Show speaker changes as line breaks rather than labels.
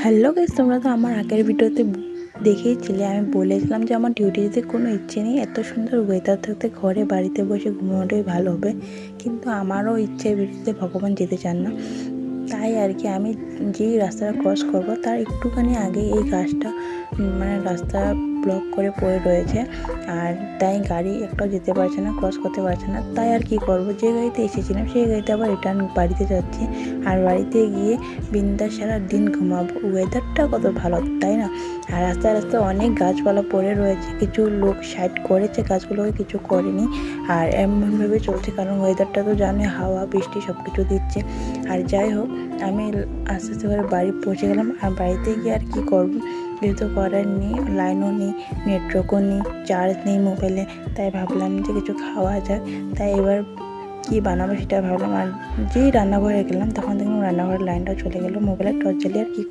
Hello guys, তোমরা তো আমার আগের ভিডিওতে দেখেইছিলে। আমি বলেছিলাম যে আমার ডিউটি যেতে কোনো ইচ্ছে নেই, এত সুন্দর ওয়েদার থাকতে ঘরে বাড়িতে বসে ঘুমানোটাই ভালো হবে। কিন্তু আমারও ইচ্ছের বিরুদ্ধে ভগবান যেতে চান না, তাই আর কি আমি যেই রাস্তাটা ক্রস করব তার একটুখানি আগে এই গাছটা রাস্তা ব্লক করে পড়ে রয়েছে, আর তাই গাড়ি একটাও যেতে পারছে না, ক্রস করতে পারছে না। তাই আর কি করব, যে গাড়িতে এসেছিলাম সেই গাড়িতে আবার রিটার্ন বাড়িতে যাচ্ছি। আর বাড়িতে গিয়ে বিন্দাস সারা দিন ঘুমাবো। ওয়েদারটা কত ভালো, তাই না? আর রাস্তায় রাস্তায় অনেক গাছপালা পড়ে রয়েছে, কিছু লোক সাইড করেছে গাছগুলোকে, কিছু করেনি। আর এমনভাবে চলছে কারণ ওয়েদারটা তো জানে, হাওয়া বৃষ্টি সব কিছু দিচ্ছে। আর যাই হোক, আমি আস্তে আস্তে করে বাড়ি পৌঁছে গেলাম। আর বাড়িতে গিয়ে আর কি করব, যেহেতু করার নেই, লাইনও নেই, নেটওয়ার্কও নেই, চার্জ নেই মোবাইলে। তাই ভাবলাম যে কিছু খাওয়া যাক। তাই এবার কি বানাবো সেটা ভাবলাম। আর যেই রান্নাঘরে গেলাম তখন দেখলাম রান্নাঘরের লাইনটাও চলে গেল, মোবাইলের টর্চ জ্বালিয়ে আর কি